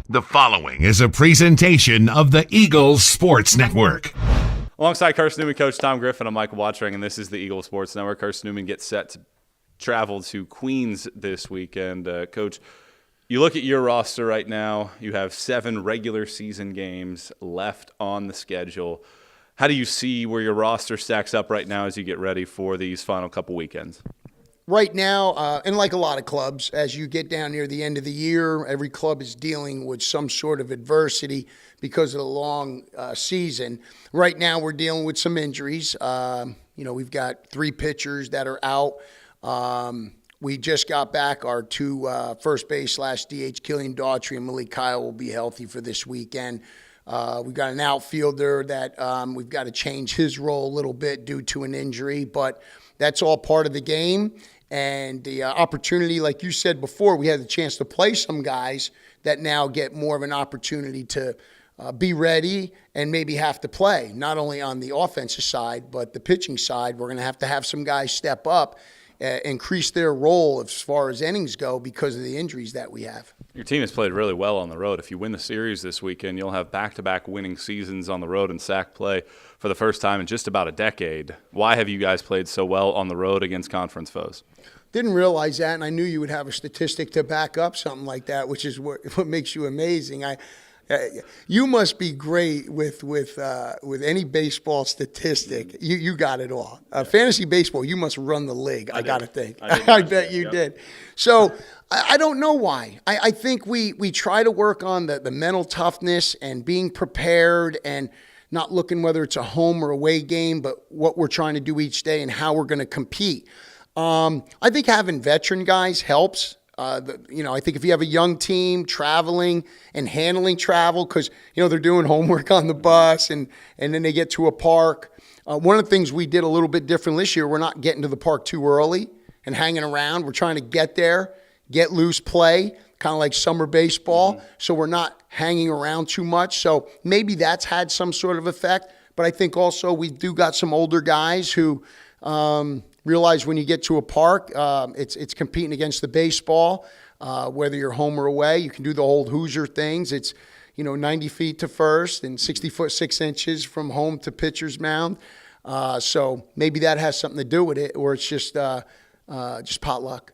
The following is a presentation of the Eagles Sports Network. Alongside Carson-Newman coach Tom Griffin, I'm Michael Watchering, and this is the Eagles Sports Network. Carson-Newman gets set to travel to Queens this weekend. Coach, you look at your roster right now. You have 7 regular season games left on the schedule. How do you see where your roster stacks up right now as you get ready for these final couple weekends? Right now, and like a lot of clubs, as you get down near the end of the year, every club is dealing with some sort of adversity because of the long season. Right now, we're dealing with some injuries. We've got 3 pitchers that are out. We just got back our 2 first base / DH, Killian Daughtry and Malik Kyle will be healthy for this weekend. We've got an outfielder that we've got to change his role a little bit due to an injury, but that's all part of the game. And the opportunity, like you said before, we had the chance to play some guys that now get more of an opportunity to be ready and maybe have to play, not only on the offensive side, but the pitching side. We're going to have some guys step up, increase their role as far as innings go because of the injuries that we have. Your team has played really well on the road. If you win the series this weekend, you'll have back-to-back winning seasons on the road in sack play for the first time in just about a decade. Why have you guys played so well on the road against conference foes? Didn't realize that, and I knew you would have a statistic to back up something like that, which is what makes you amazing. You must be great with any baseball statistic. You got it all. Fantasy baseball, you must run the league. I got to think. I bet you did. So I don't know why. I think we try to work on the mental toughness and being prepared and not looking whether it's a home or away game, but what we're trying to do each day and how we're going to compete. I think having veteran guys helps. I think if you have a young team traveling and handling travel, because, they're doing homework on the bus and then they get to a park. One of the things we did a little bit different this year, we're not getting to the park too early and hanging around. We're trying to get there, get loose, play, kind of like summer baseball. Mm-hmm. So we're not hanging around too much. So maybe that's had some sort of effect. But I think also we do got some older guys who realize when you get to a park, it's competing against the baseball, whether you're home or away. You can do the old Hoosier things. It's, 90 feet to first and 60 foot 6 inches from home to pitcher's mound. So maybe that has something to do with it, or it's just potluck.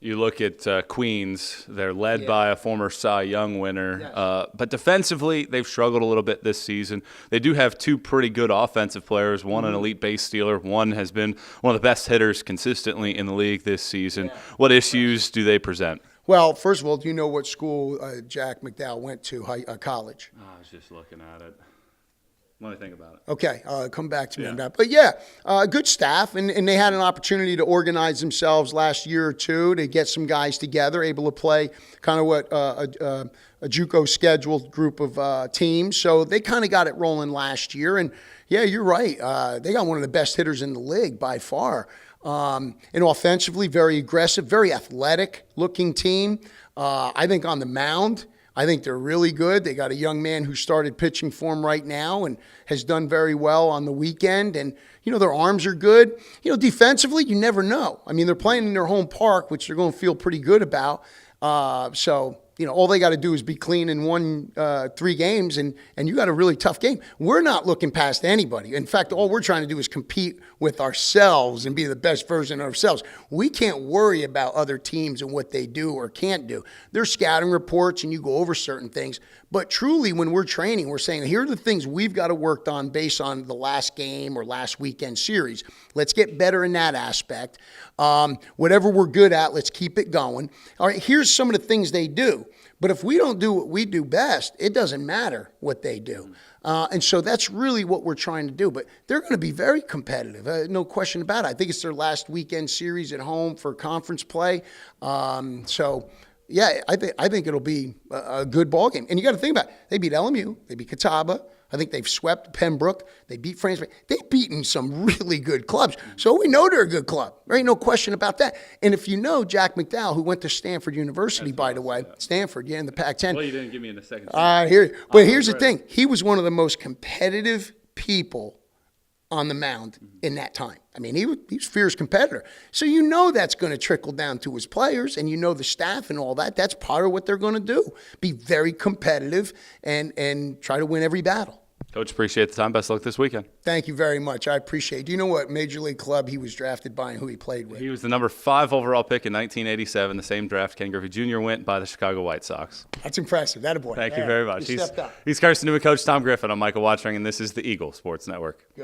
You look at Queens, they're led by a former Cy Young winner, yes. But defensively, they've struggled a little bit this season. They do have 2 pretty good offensive players, one an elite base stealer, one has been one of the best hitters consistently in the league this season. Yeah. What issues do they present? Well, first of all, do you know what school Jack McDowell went to, college? I was just looking at it. What do you think about it? Okay, come back to me on that. But good staff, and they had an opportunity to organize themselves last year or 2 to get some guys together, able to play kind of what a JUCO scheduled group of teams. So they kind of got it rolling last year. And, yeah, you're right. They got one of the best hitters in the league by far. And offensively, very aggressive, very athletic-looking team. I think on the mound, I think they're really good. They got a young man who started pitching for them right now and has done very well on the weekend. And, their arms are good. Defensively, you never know. I mean, they're playing in their home park, which they're going to feel pretty good about. All they got to do is be clean in 3 games, and you got a really tough game. We're not looking past anybody. In fact, all we're trying to do is compete with ourselves and be the best version of ourselves. We can't worry about other teams and what they do or can't do. There's scouting reports, and you go over certain things. But truly, when we're training, we're saying, here are the things we've got to work on based on the last game or last weekend series. Let's get better in that aspect. Whatever we're good at, let's keep it going. All right, here's some of the things they do. But if we don't do what we do best, it doesn't matter what they do. And so that's really what we're trying to do. But they're going to be very competitive, no question about it. I think it's their last weekend series at home for conference play. Yeah, I think it'll be a good ball game. And you got to think about it. They beat LMU. They beat Catawba. I think they've swept Pembroke. They beat France. They've beaten some really good clubs. So we know they're a good club. There ain't no question about that. And if you know Jack McDowell, who went to Stanford University, by the way, Stanford, in the Pac-10. Well, you didn't give me in a second. But here's the thing. He was one of the most competitive people on the mound in that time. I mean, he was a fierce competitor. So you know that's going to trickle down to his players, and you know the staff and all that. That's part of what they're going to do. Be very competitive and try to win every battle. Coach, appreciate the time. Best of luck this weekend. Thank you very much. I appreciate it. Do you know what Major League club he was drafted by and who he played with? He was the number 5 overall pick in 1987, the same draft Ken Griffey Jr. went by the Chicago White Sox. That's impressive. That a boy. Thank you very much. Stepped up. He's Carson-Newman coach Tom Griffin. I'm Michael Watchering, and this is the Eagle Sports Network. Good.